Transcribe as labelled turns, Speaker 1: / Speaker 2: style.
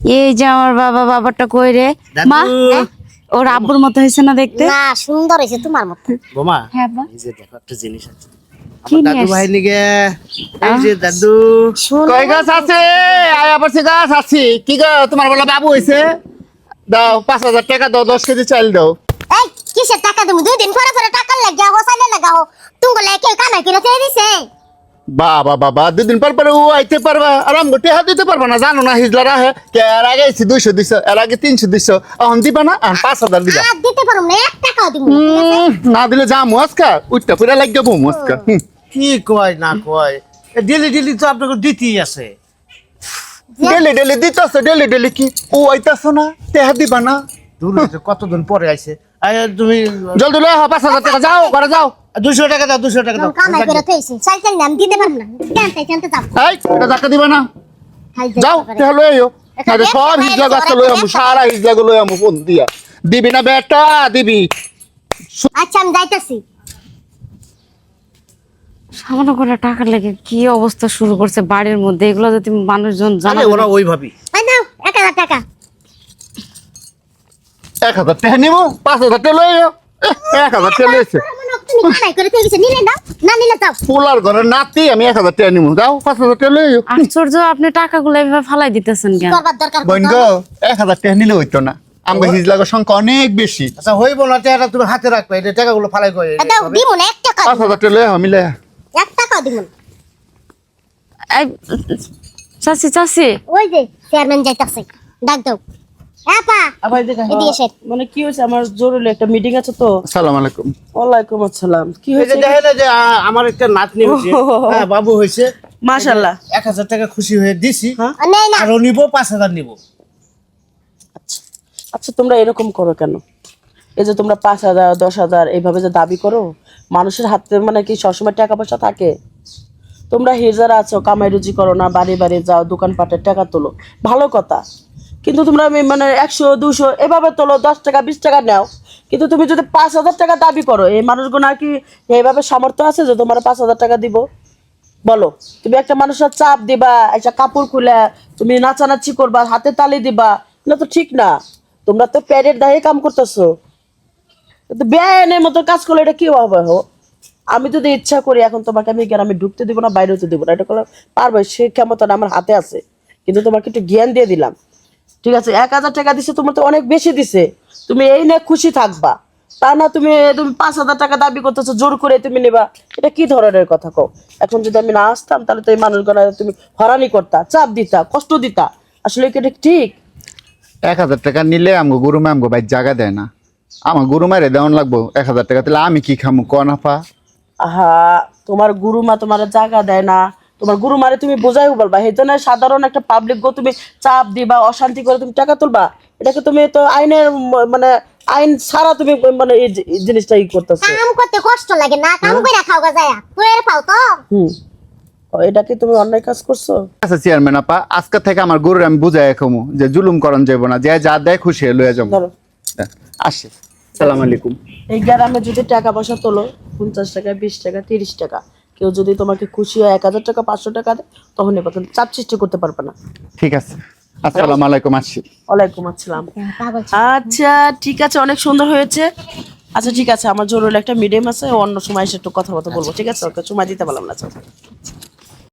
Speaker 1: এই যে আমার বাবাটা কই রে মা ওর আব্বুর মতো হয়েছে না দেখতে?
Speaker 2: না সুন্দর হয়েছে তোমার মতো।
Speaker 3: বোমা
Speaker 1: হ্যাঁ বা
Speaker 3: এই যে দেখো একটা জিনিস আছে
Speaker 1: কি
Speaker 3: আমার দাদু
Speaker 1: নিয়ে
Speaker 3: ভাই
Speaker 1: আসছে?
Speaker 3: নিগে এই যে দাদু
Speaker 2: সুন্দর
Speaker 4: কয় গাছ আছে আয় আবার সে গাছ আছে কি গো তোমার বলা বাবু হইছে দাও 5,000 টাকা দাও 10 কেজি চাল দাও
Speaker 2: এই কিসের টাকা তুমি 2 দিন পরে পরে টাকা লাগা হো সাইলে লাগা হো তুমি লেকে কামাই করে চেয়ে দিছে।
Speaker 4: বাবা বাবা 2 দিন পর ও আইতে পারবা আর আমি টেহা দিতে পারবা না জানো না হিজলারা হে কে এর আগে 200 দিছো এর আগে 300 দিছো এখন দিবা না আর 5,000 দিবা
Speaker 2: আর দিতে পারুম না 1 টাকাও দিব না।
Speaker 4: না দিলে যা মস্কা উঠটা পুরা লাগবে বউ মস্কা
Speaker 3: কি কয় না কয় ডেলি তো আপনাকে দিতেই আছে
Speaker 4: ডেলি ডেলি দিতেছো ডেলি কি ও আইতাছো না টেহা দিবা না
Speaker 3: দূর হইতে কতদিন পরে আইছে তুমি
Speaker 4: জলদি লয় 5,000 টাকা যাও ঘরে যাও
Speaker 3: 200 টাকা দাও 200 টাকা দাও
Speaker 2: কামাই করে চেয়েছি সাইকেল নাম দিতে পারুম না কেনতে যাব
Speaker 4: এই এটা টাকা দিবা না যাও টেহা লয় আইও আরে সব হিজলা গাছ লয় আমু সারা হিজলা গুলো আমু ফোন দিয়া দিবি না বেটা দিবি
Speaker 2: আচ্ছা আমি যাইতাছি।
Speaker 1: সামান্য করে টাকা লেগে কি অবস্থা শুরু করছে বাড়ির মধ্যে, এগুলো যদি মানুষজন জানে।
Speaker 3: আরে ওরা ওই ভাবি
Speaker 2: এই নাও 1000 টাকা
Speaker 4: 1,000 টাকা নিবো 5,000 টাকা লয় আইও 1,000 টাকা লইছে
Speaker 2: তুমি কামাই করে চেয়েছি নিলে নাও না নিলে যাও।
Speaker 4: পোলার ঘরে নাতি আমি 1,000 টাকা নিবো যাও 5,000 টাকা লই আইও
Speaker 1: আশ্চর্য, আপনি টাকাগুলো এভাবে ফালাই দিতেছেন কেন?
Speaker 2: করবার দরকার
Speaker 4: বোন গো 1,000 টাকা নিলে হইতো না আমগো হিজলাগো সংখ্যা অনেক বেশি
Speaker 3: আচ্ছা হইব না টাকা তুমি হাতে রাখবে এই টাকাগুলো ফালাই কই
Speaker 2: দাও দিব না 1 টাকা
Speaker 4: 5,000 টাকা লই আমি লই
Speaker 2: 1 টাকা দিব না।
Speaker 1: এই, চাচি
Speaker 2: ওই যে চেয়ারম্যান যাইতাছে ডাক দাও। আপা
Speaker 5: আবার দেখা
Speaker 2: এদিকে এসে
Speaker 5: মানে কি হয়েছে আমার জরুরি একটা মিটিং আছে তো।
Speaker 4: আসসালামু আলাইকুম
Speaker 5: ওয়ালাইকুম আসসালাম। কি
Speaker 3: এই যে
Speaker 5: হয়েছে?
Speaker 3: দেখেন এই যে আমার একটা নাতনি হইছে হ্যাঁ বাবু হইছে
Speaker 5: মাশাআল্লাহ।
Speaker 3: 1000 টাকা খুশি হয়ে দিছি
Speaker 2: নেই না
Speaker 3: আর ও নিব 5,000 নিব
Speaker 5: আচ্ছা তোমরা এরকম করো কেন? এই যে তোমরা 5,000 10,000 এইভাবে যে দাবি করো, মানুষের হাতে মানে কি সবসময় টাকা পয়সা থাকে? তোমরা হিজারা আছো, কামাই রুজি করো না, বাড়ি বাড়ি যাও, দোকানপাটের টাকা তোলো, ভালো কথা। কিন্তু তোমরা মানে 100 200 এভাবে তোলো, 10 টাকা 20 টাকা নাও, কিন্তু তুমি যদি 5,000 টাকা দাবি করো, এই মানুষগুলো আর কি এইভাবে সামর্থ্য আছে যে তোমার 5,000 টাকা দিব? বলো, তুমি একটা মানুষের চাপ দিবা, একটা কাপড় খুলে তুমি নাচানাচি করবা, হাতে তালি দিবা, এটা তো ঠিক না। তোমরা তো প্যারের দায়ে কাম করতেছো, কিন্তু বেআইনের মতো কাজ করলে এটা কি হবে? আমি যদি ইচ্ছা করি এখন তোমাকে আমি গ্রামে ঢুকতে দিব না, বাইরে হতে দিব না, এটা করলে পারবো, সে ক্ষমতাটা আমার হাতে আছে। কিন্তু তোমাকে একটু জ্ঞান দিয়ে দিলাম, ঠিক আছে? 1,000 টাকা দিছে, তোমার তো অনেক বেশি দিছে, তুমি এই নিয়ে খুশি থাকবা, তা না তুমি 5,000 টাকা দাবি করতেছো, জোর করে তুমি নেবা, এটা কি ধরনের কথা কও? এখন যদি আমি না আসতাম তাহলে তো এই মানুষগুলো তুমি হরানি করতা, চাপ দিতা, কষ্ট দিতা, আসলে কি এটা ঠিক?
Speaker 4: 1,000 টাকা নিলে আমগো গুরুমা আমগো ভাই জায়গা দেয় না আমার গুরুমারে দেওয়ান লাগবো 1,000 টাকা তাহলে আমি কি খামু কোন আপা
Speaker 5: আহা, তোমার গুরুমা তোমার জায়গা দেয় না, তোমার গুরুমারে তুমি বোঝাইও বলবা, হেতো না সাধারণ একটা পাবলিক গো তুমি চাপ দিবা, অশান্তি করে তুমি টাকা তুলবা, এটাকে তুমি তো আইনের মানে আইন ছাড়া তুমি মানে এই জিনিসটা ই করতেছো।
Speaker 2: কাম করতে কষ্ট লাগে না, কাম কইরা খাও গা যায় কইরা পাও তো।
Speaker 5: এটা কি তুমি অন্যায় কাজ করছো?
Speaker 4: আচ্ছা চেয়ারম্যান আপা আজকে থেকে আমার গরুর আমি বুঝাই খামু যে জুলুম করন যাইব না যে যা দেয় খুশি লইয়া যাবো
Speaker 5: ধরো,
Speaker 4: আসি আসসালামু আলাইকুম
Speaker 5: এই গ্রামে যদি টাকা পয়সা তোলো 50 টাকা 20 টাকা 30 টাকা, কেউ যদি তোমাকে খুশি হয় 1,000 টাকা 500 টাকা দেয় তখন এবার কিন্তু চাপ সৃষ্টি করতে পারবে না।
Speaker 4: ঠিক আছে আসসালামু আলাইকুম আসি
Speaker 5: ওয়ালাইকুম আসসালাম।
Speaker 2: পাগল
Speaker 5: আচ্ছা ঠিক আছে, অনেক সুন্দর হয়েছে। আচ্ছা ঠিক আছে, আমার জরুরি একটা মিডিয়াম আছে, অন্য সময় এসে একটু কথা বলবো, ঠিক আছে? ওকে সময় দিতে পারলাম না।